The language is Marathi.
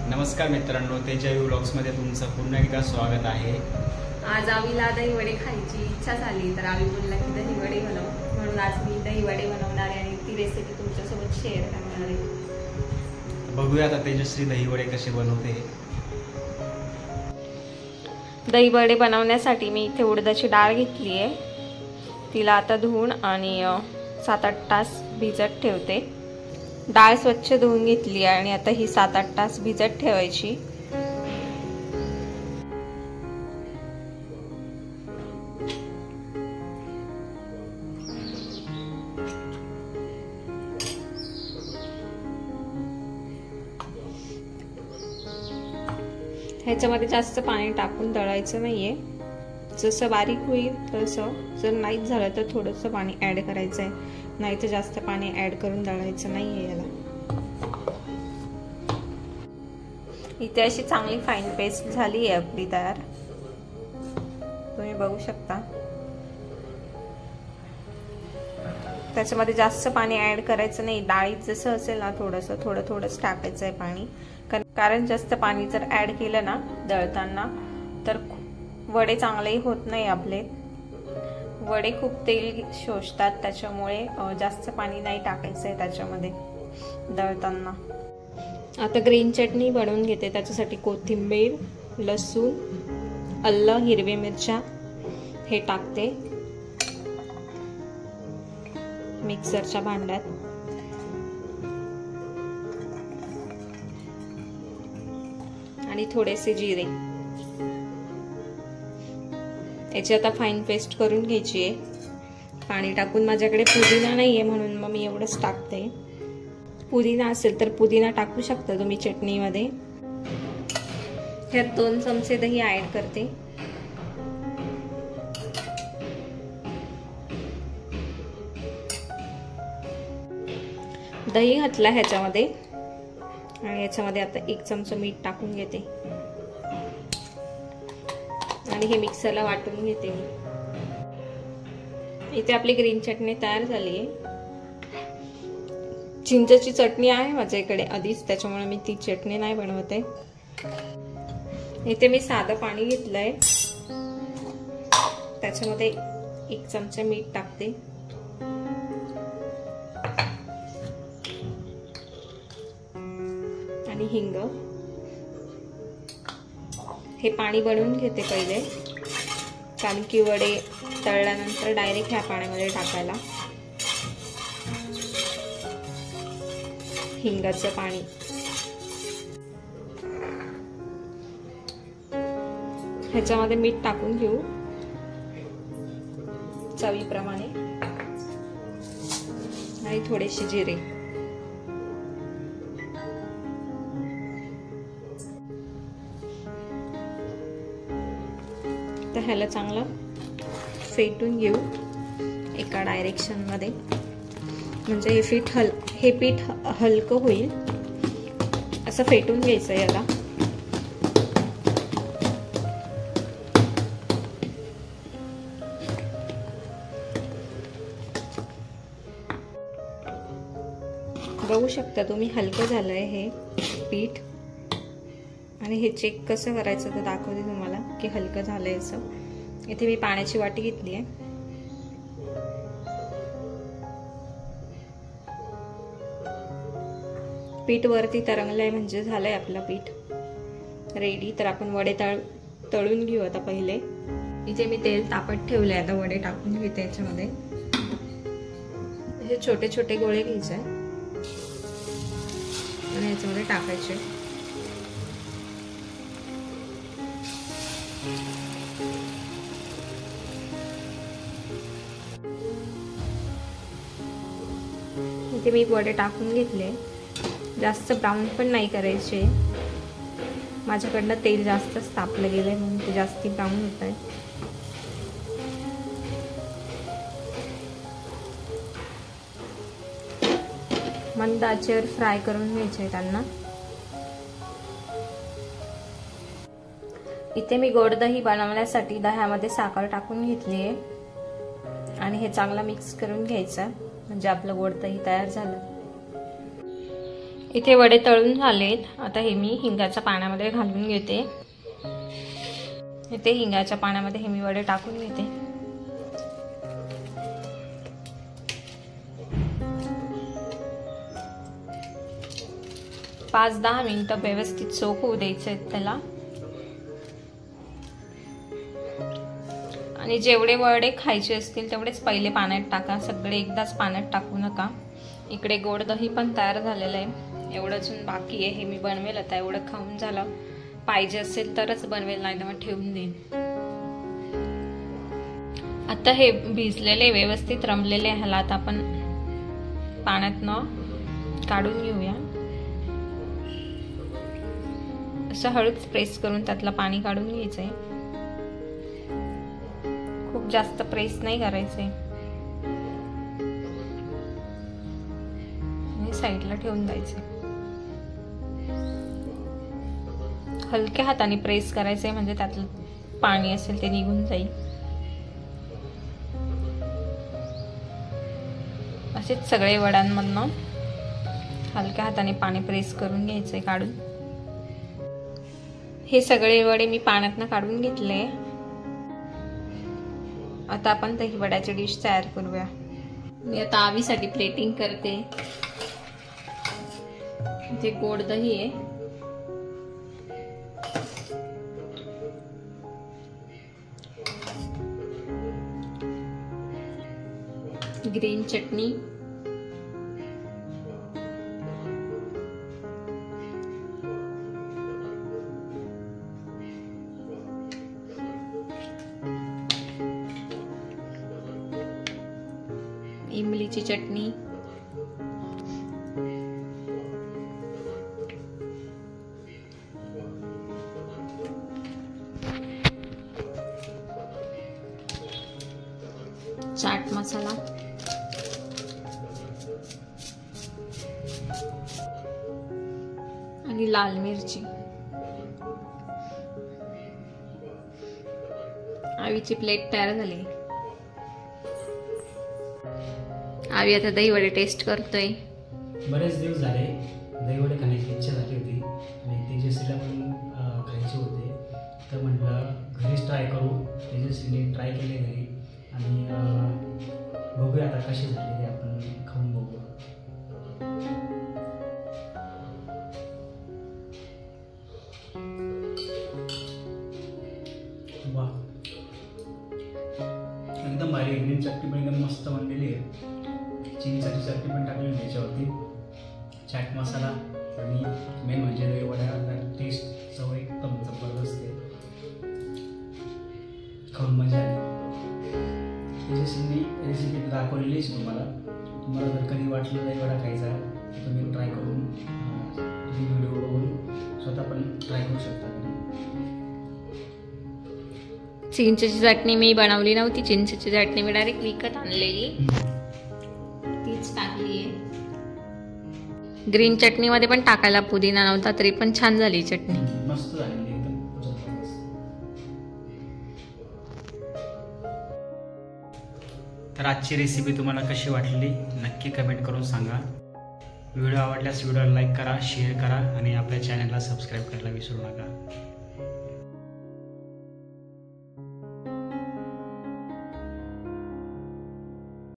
नमस्कार मित्रांनो, तेजवी व्लॉग्समध्ये तुमचं पुन्हा एकदा स्वागत आहे। आज आम्हीला दही वडे खायची इच्छा झाली तर आम्ही बोलला की दही वडे बनव, म्हणून आज मी दही वडे बनवणार आहे आणि ती रेसिपी तुमच्यासोबत शेअर करणार आहे। बघूया आता तेजश्री दही वडे कसे बनवते। दही वडे बनवण्यासाठी मी इथे उडदाची डाळ घेतली आहे, तिला आता धुवून आणि 7-8 तास भिजत ठेवते। डाळ स्वच्छ धुवून घेतली आणि आता ही 7-8 तास भिजत ठेवायची। ह्याच्यामध्ये जास्त पाणी टाकून दळायचं नाहीये, जसं बारीक होईल तसं। जर नाही झालं तर थोडंसं पाणी ऍड करायचं आहे, नाही तर जास्त पाणी ऍड करून दळायचं नाहीये याला। इथे अशी चांगली फाईन पेस्ट झाली आहे आपली तयार, तुम्ही बघू शकता। त्याच्यामध्ये जास्त पाणी ऍड करायचं नाही, डाळीत जसं असेल ना थोडं थोडंच टाकायचं आहे पाणी, कारण जास्त पाणी जर ऍड केलं ना दळताना तर वडे चांगलेही होत नाही आपले। वडे खूप तेल शोषतात, त्याच्यामुळे जास्त पाणी नाही टाकायचं आहे त्याच्यामध्ये दळताना। आता ग्रीन चटणी बनवून घेते, त्याच्यासाठी कोथिंबीर, लसूण, आलं, हिरव्या मिरच्या हे टाकते मिक्सरच्या भांड्यात। आणि थोडेसे जिरे, याची आता फाईन पेस्ट करून घ्यायची आहे पाणी टाकून। माझ्याकडे पुदिना नाहीये म्हणून मग मी एवढंच टाकते। पुदिना असेल तर पुदिना टाकू शकता तुम्ही चटणीमध्ये। ह्यात 2 चमचे दही ऍड करते। दही घातला ह्याच्यामध्ये आणि याच्यामध्ये आता 1 चमचा मीठ टाकून घेते आणि हे मिक्सरला वाटून घेते मी। इथे आपली ग्रीन चटणी तयार झाली आहे। चिंचेची चटणी आहे माझ्याकडे आधीच, त्याच्यामुळे मी ती चटणी नाही बनवते। इथे मी साधं पाणी घेतलंय, त्याच्यामध्ये 1 चमचा मीठ टाकते आणि हिंग। हे पाणी बनवून घेते पहिले, कारण की वडे तळल्यानंतर डायरेक्ट ह्या पाण्यामध्ये टाकायला। हिंगाचं पाणी, ह्याच्यामध्ये मीठ टाकून घेऊ चवीप्रमाणे आणि थोडेसे जिरे। तर ह्याला चांगलं फेटून घेऊ एका डायरेक्शन मध्ये, म्हणजे हे पीठ हलकं होईल असं फेटून घ्यायचं याला। बघू शकता तुम्ही हलकं झालंय हे पीठ, आणि हे चेक कसं करायचं ते दाखवते तुम्हाला की हलकं झालंय असं। इथे मी पाण्याची वाटी घेतली आहे, पीठ वरती तरंगलंय म्हणजे झालंय आपलं पीठ रेडी। तर आपण वडे तळून घेऊ आता पहिले। इथे मी तेल तापत ठेवलंय, आता वडे टाकून घेते याच्यामध्ये। हे छोटे छोटे गोळे घ्यायचे आणि याच्यामध्ये टाकायचे। इथे मी वडे टाकून घेतले, जास्त ब्राऊन पण नाही करायचे, माझ्याकडनं तेल जास्तच तापलं गेलंय म्हणून ते जास्ती ब्राऊन होत आहे। मंद आचेवर फ्राय करून घ्यायचे त्यांना। इथे मी गोड दही बनवण्यासाठी दह्यामध्ये साखर टाकून घेतली आहे आणि हे चांगलं मिक्स करून घ्यायचं, म्हणजे आपलं गोड दही तयार झालं। इथे वडे तळून झालेत. आता हे मी हिंगाच्या पाण्यामध्ये घालून घेते. इथे हिंगाच्या पाण्यामध्ये हे मी वडे टाकून घेते. पाच 10 मिनिटं व्यवस्थित सोक होऊ द्यायचे आहेत त्याला. आणि जेवढे वडे खायचे असतील तेवढेच पहिले पाण्यात टाका. सगळे एकदाच पाण्यात टाकू नका. इकडे गोड दही पण तयार झालेलं आहे. एवढं अजून बाकी आहे. हे मी बनवेल आता. एवढं खाऊन झालं. पाहिजे असेल तरच बनवेल, नाही तर मग ठेवून देईन. आता हे भिजलेले व्यवस्थित रमलेले ह्याला आता आपण पाण्यातनं काढून घेऊया. असं हळूच प्रेस करून त्यातलं पाणी काढून घ्यायचंय. खूप जास्त प्रेस नाही करायचंय. साईडला ठेवून द्यायचे. हलक्या हाताने प्रेस करायचे म्हणजे त्यातलं पाणी असेल ते निघून जाईल. असेच सगळे वड्यांमधनं हलक्या हाताने पाणी प्रेस करून घ्यायचंय काढून. हे सगळे वडे मी पाण्यातनं काढून घेतले. आता आपण दही वड्याची डिश तयार करूया. मी आता आवीसाठी प्लेटिंग करते. इथे गोड दही आहे. ग्रीन चटणी, इमलीची चटणी, चाट मसाला, आणि लाल मिरची. आवीची प्लेट तयार झाली. आवी आता दही वडे टेस्ट करतोय. बरेच दिवस झाले दही वडे खाण्याची इच्छा झाली होती आणि तेजस्वीला पण खायचे होते. तर म्हटलं घरीच ट्राय करू. तेजस्वीने ट्राय केले घरी आणि बघूया आता कसे झाले ते आपण खाऊन बघू. वा, एकदम भारी. ग्रीन चटणी पण एकदम मस्त बनलेली आहे. चिंचेची चटणी पण टाकली त्याच्यावरती. चाट मसाला आणि मेन म्हणजे दही वड्याला टेस्ट चव एकदम जबरदस्त आहे. खाऊन मजा आली. त्याची रेसिपी दाखवलेलीच तुम्हाला. तुम्हाला जर कधी वाटलं दही वडा खायचा तर तुम्ही ट्राय करून तुम्ही व्हिडिओ बघून स्वतः पण ट्राय करू शकता. चिंचेची चटणी मी बनवली नव्हती. चिंचेची चटणी मी डायरेक्ट विकत आणलेली, तीच टाकली आहे. ग्रीन चटणीमध्ये पण टाकायला पुदिना नव्हता तरी पण छान झाली चटणी. मस्त झालेली एकदम जबरदस्त. तर आजची रेसिपी तुम्हाला कशी वाटली नक्की कमेंट करून सांगा. व्हिडिओ आवडल्यास व्हिडिओला लाईक करा, शेअर करा आणि आपल्या चॅनलला सबस्क्राईब करायला विसरू नका.